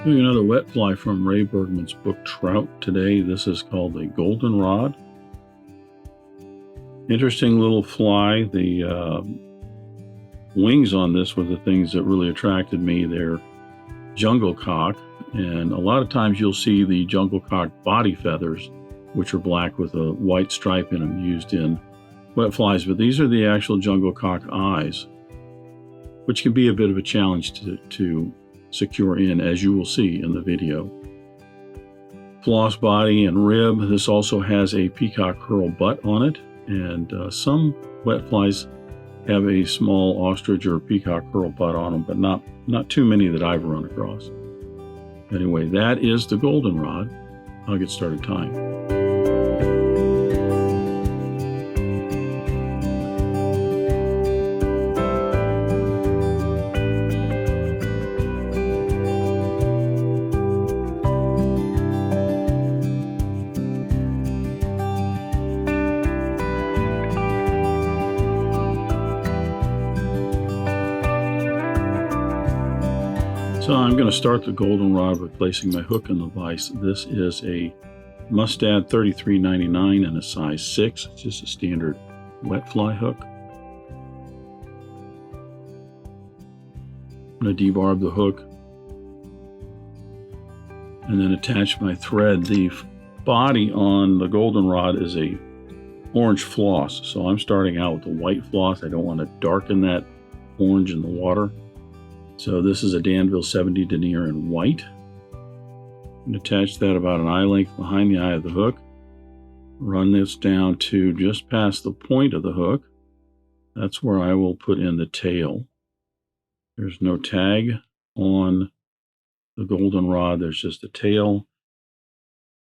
Doing another wet fly from Ray Bergman's book Trout today. This is called the goldenrod. Interesting little fly. The wings on this were the things that really attracted me. They're jungle cock, and a lot of times you'll see the jungle cock body feathers, which are black with a white stripe in them, used in wet flies, but these are the actual jungle cock eyes, which can be a bit of a challenge to secure in, as you will see in the video. Floss body and rib. This also has a peacock herl butt on it, and some wet flies have a small ostrich or peacock herl butt on them, but not too many that I've run across. Anyway, that is the goldenrod. I'll get started tying. So I'm going to start the goldenrod by placing my hook in the vise. This is a Mustad 3399 and a size 6. It's just a standard wet fly hook. I'm going to debarb the hook and then attach my thread. The body on the goldenrod is a orange floss, so I'm starting out with a white floss. I don't want to darken that orange in the water. So this is a Danville 70 denier in white. And attach that about an eye length behind the eye of the hook. Run this down to just past the point of the hook. That's where I will put in the tail. There's no tag on the goldenrod. There's just a tail,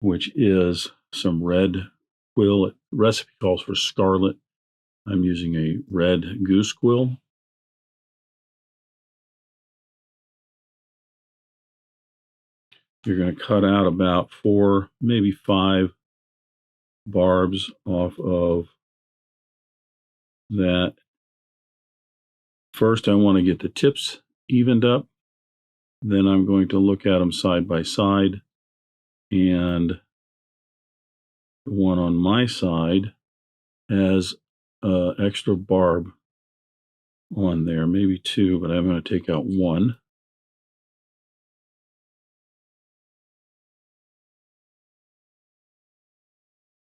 which is some red quill. The recipe calls for Scarlet. I'm using a red goose quill. You're going to cut out about 4, maybe 5 barbs off of that. First, I want to get the tips evened up. Then I'm going to look at them side by side. And the one on my side has an extra barb on there, maybe 2, but I'm going to take out 1.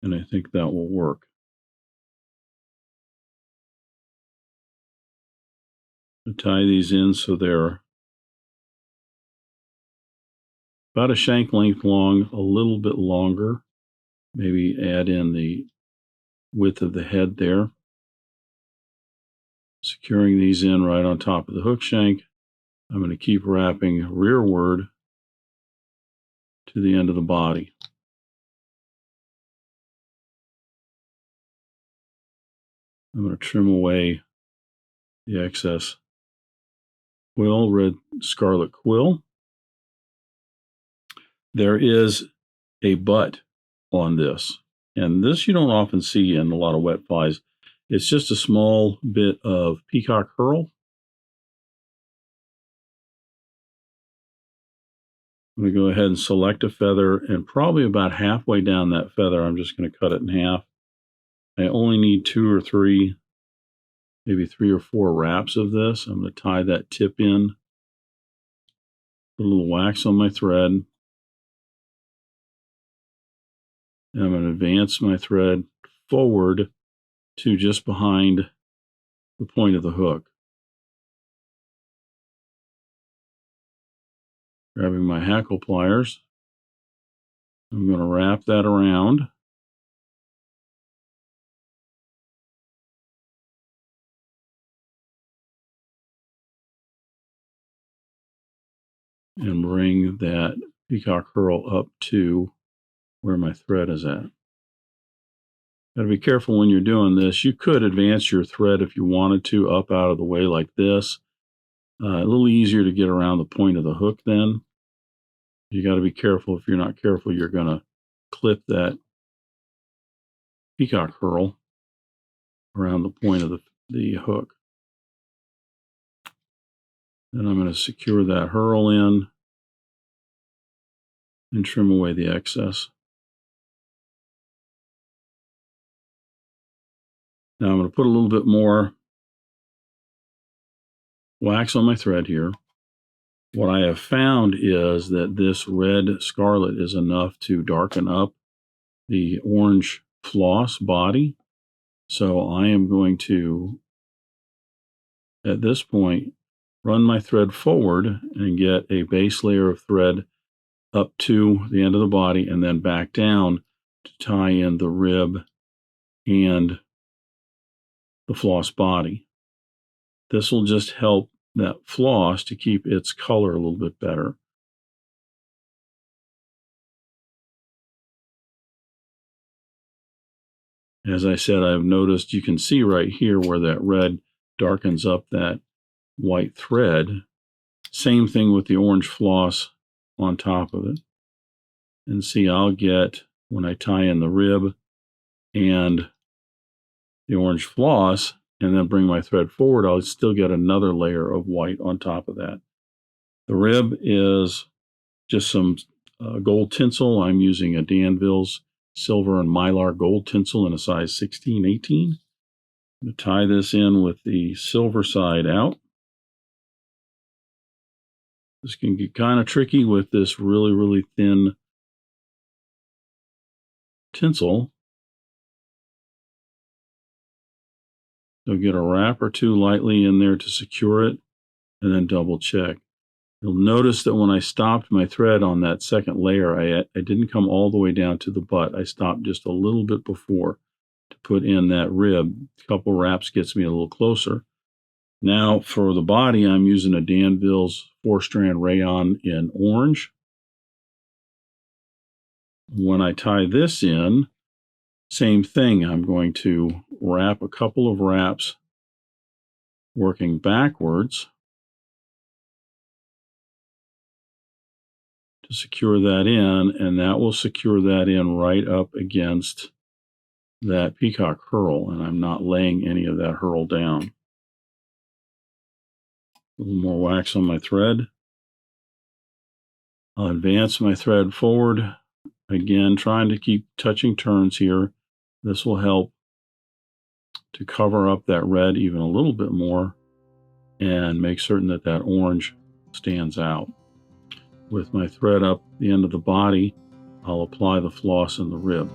And I think that will work. I'll tie these in so they're about a shank length long, a little bit longer. Maybe add in the width of the head there. Securing these in right on top of the hook shank. I'm going to keep wrapping rearward to the end of the body. I'm going to trim away the excess quill, red scarlet quill. There is a butt on this, and this you don't often see in a lot of wet flies. It's just a small bit of peacock herl. I'm going to go ahead and select a feather, and probably about halfway down that feather, I'm just going to cut it in half. I only need 2 or 3, maybe 3 or 4 wraps of this. I'm going to tie that tip in, put a little wax on my thread, and I'm going to advance my thread forward to just behind the point of the hook. Grabbing my hackle pliers, I'm going to wrap that around. And bring that peacock herl up to where my thread is at. Got to be careful when you're doing this. You could advance your thread if you wanted to up out of the way like this. A little easier to get around the point of the hook then. You got to be careful. If you're not careful, you're going to clip that peacock herl around the point of the hook. Then I'm going to secure that herl in and trim away the excess. Now I'm going to put a little bit more wax on my thread here. What I have found is that this red Scarlet is enough to darken up the orange floss body. So I am going to, at this point, run my thread forward and get a base layer of thread up to the end of the body and then back down to tie in the rib and the floss body. This will just help that floss to keep its color a little bit better. As I said, I've noticed you can see right here where that red darkens up that white thread. Same thing with the orange floss on top of it. And see, I'll get, when I tie in the rib and the orange floss, and then bring my thread forward, I'll still get another layer of white on top of that. The rib is just some gold tinsel. I'm using a Danville's silver and Mylar gold tinsel in a size 16-18. I'm going to tie this in with the silver side out. This can get kind of tricky with this really, really thin tinsel. So get a wrap or two lightly in there to secure it, and then double check. You'll notice that when I stopped my thread on that second layer, I didn't come all the way down to the butt. I stopped just a little bit before to put in that rib. A couple wraps gets me a little closer. Now for the body, I'm using a Danville's 4-strand rayon in orange. When I tie this in, same thing. I'm going to wrap a couple of wraps working backwards to secure that in, and that will secure that in right up against that Peacock Herl, and I'm not laying any of that Herl down. A little more wax on my thread. I'll advance my thread forward, again trying to keep touching turns here. This will help to cover up that red even a little bit more and make certain that that orange stands out. With my thread up the end of the body, I'll apply the floss in the rib.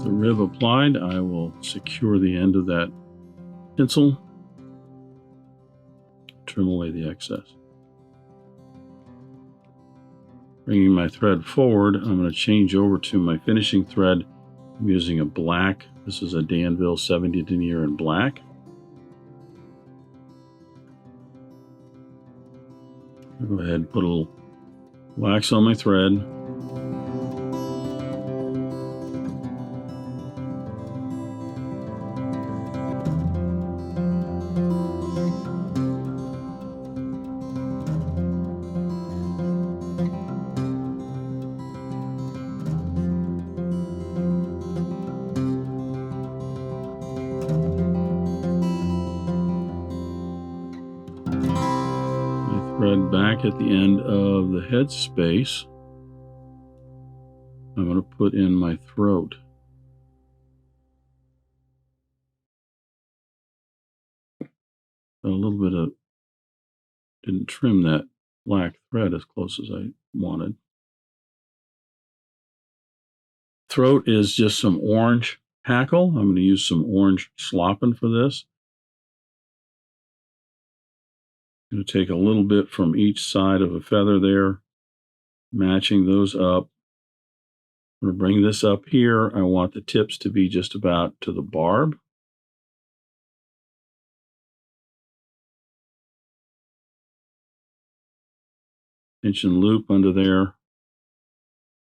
Rib applied, I will secure the end of that tinsel, trim away the excess. Bringing my thread forward, I'm going to change over to my finishing thread. I'm using a black. This is a Danville 70 denier in black. I'll go ahead and put a little wax on my thread. Thread back at the end of the head space. I'm going to put in my throat. A little bit of didn't trim that black thread as close as I wanted. Throat is just some orange hackle. I'm going to use some orange slopping for this. I'm going to take a little bit from each side of a feather there, matching those up. I'm going to bring this up here. I want the tips to be just about to the barb. Pinch and loop under there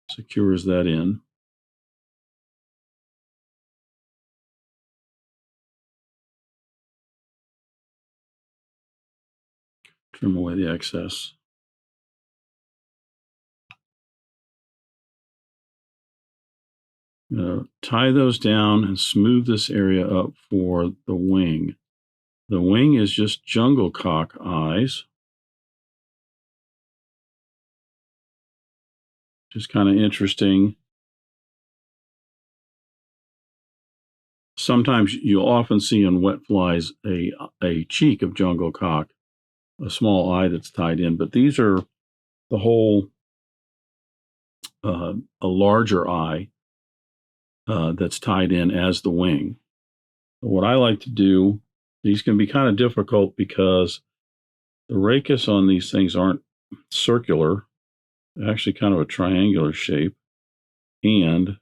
secures that in. Trim away the excess. I'm going to tie those down and smooth this area up for the wing. The wing is just jungle cock eyes. Just kind of interesting. Sometimes you'll often see on wet flies a cheek of jungle cock, a small eye that's tied in, but these are the whole, a larger eye that's tied in as the wing. What I like to do, these can be kind of difficult because the rachis on these things aren't circular, they're actually kind of a triangular shape, and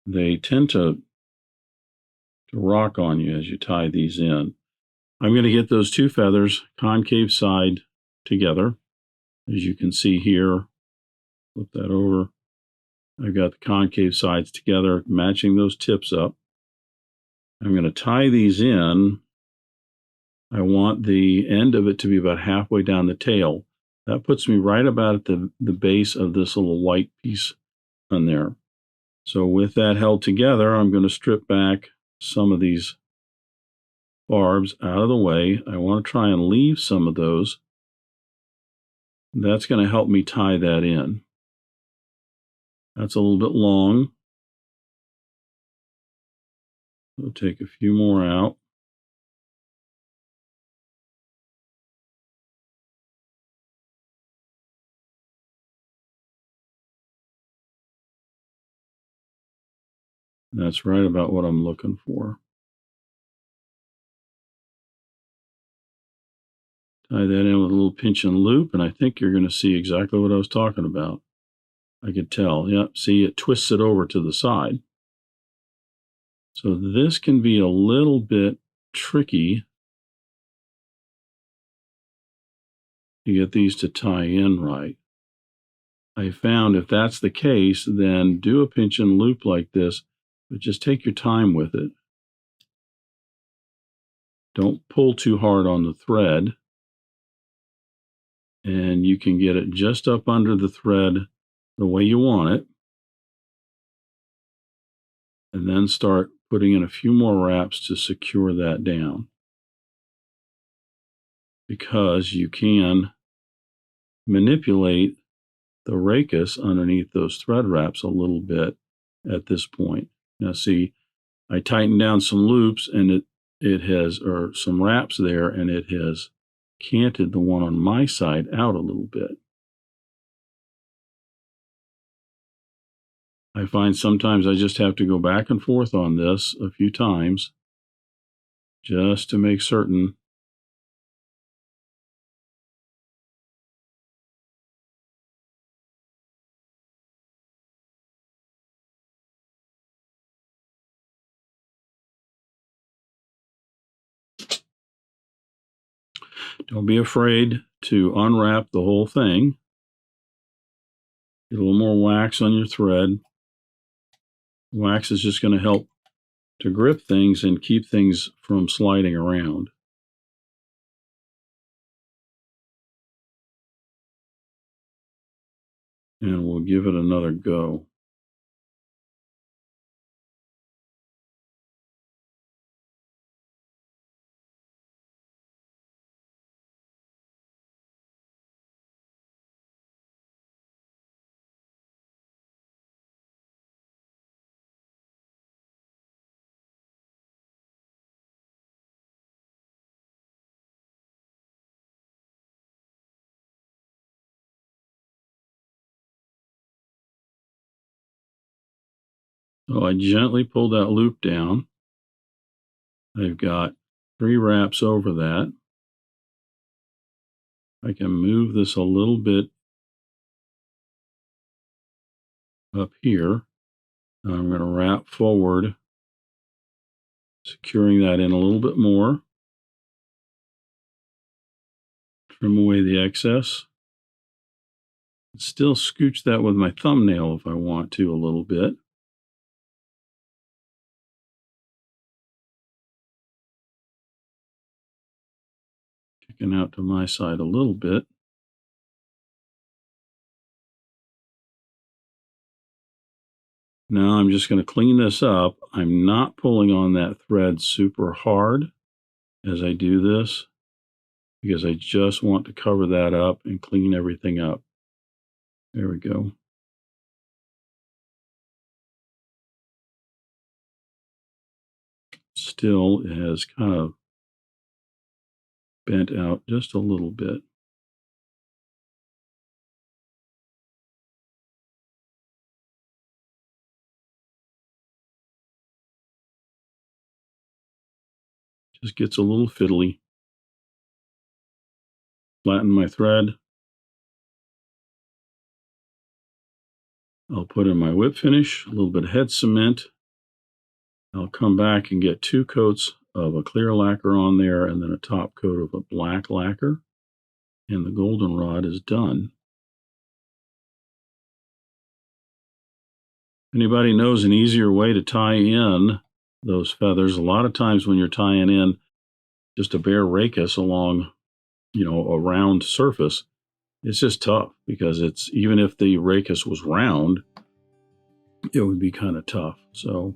they tend to rock on you as you tie these in. I'm going to get those two feathers concave side together. As you can see here, flip that over. I've got the concave sides together, matching those tips up. I'm going to tie these in. I want the end of it to be about halfway down the tail. That puts me right about at the base of this little white piece on there. So with that held together, I'm going to strip back some of these barbs out of the way. I want to try and leave some of those. That's going to help me tie that in. That's a little bit long. We'll take a few more out. That's right about what I'm looking for. Tie that in with a little pinch and loop, and I think you're going to see exactly what I was talking about. I could tell. Yep, see, it twists it over to the side. So this can be a little bit tricky to get these to tie in right. I found if that's the case, then do a pinch and loop like this, but just take your time with it. Don't pull too hard on the thread. And you can get it just up under the thread the way you want it. And then start putting in a few more wraps to secure that down. Because you can manipulate the rachis underneath those thread wraps a little bit at this point. Now see, I tightened down some loops and it has, or some wraps there, and it has canted the one on my side out a little bit. I find sometimes I just have to go back and forth on this a few times just to make certain. Don't be afraid to unwrap the whole thing. Get a little more wax on your thread. Wax is just going to help to grip things and keep things from sliding around. And we'll give it another go. So I gently pull that loop down. I've got 3 wraps over that. I can move this a little bit up here. And I'm going to wrap forward, securing that in a little bit more. Trim away the excess. Still scooch that with my thumbnail if I want to a little bit. Kicking out to my side a little bit. Now I'm just going to clean this up. I'm not pulling on that thread super hard as I do this, because I just want to cover that up and clean everything up. There we go. Still, it has kind of bent out just a little bit. Just gets a little fiddly. Flatten my thread. I'll put in my whip finish, a little bit of head cement. I'll come back and get 2 coats of a clear lacquer on there and then a top coat of a black lacquer. And the goldenrod is done. Anybody knows an easier way to tie in those feathers? A lot of times when you're tying in just a bare rachis along, a round surface, it's just tough, because it's, even if the rachis was round, it would be kind of tough. So,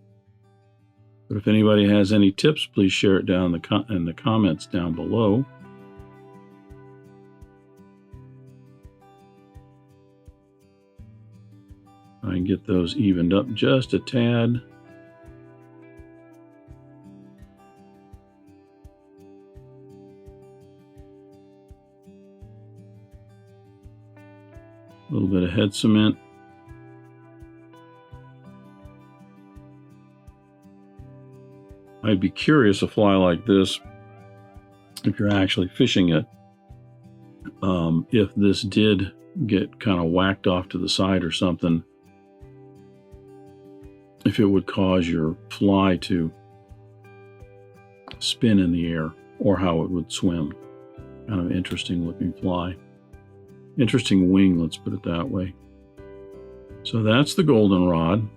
but if anybody has any tips, please share it down in the comments down below. Try and get those evened up just a tad. A little bit of head cement. I'd be curious, a fly like this, if you're actually fishing it, if this did get kind of whacked off to the side or something, if it would cause your fly to spin in the air, or how it would swim. Kind of interesting looking fly. Interesting wing, let's put it that way. So that's the goldenrod.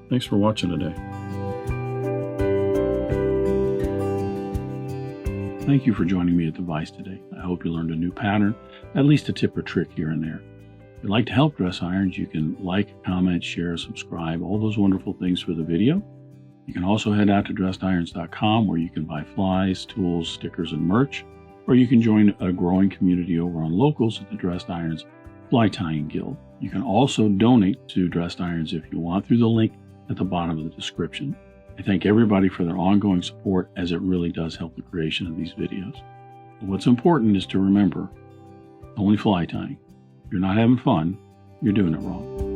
Thanks for watching today. Thank you for joining me at the Vise today. I hope you learned a new pattern, at least a tip or trick here and there. If you'd like to help Dress Irons, you can like, comment, share, subscribe, all those wonderful things for the video. You can also head out to dressedirons.com, where you can buy flies, tools, stickers, and merch, or you can join a growing community over on Locals at the Dressed Irons Fly Tying Guild. You can also donate to Dressed Irons if you want through the link at the bottom of the description. I thank everybody for their ongoing support, as it really does help the creation of these videos. But what's important is to remember, only fly tying. If you're not having fun, you're doing it wrong.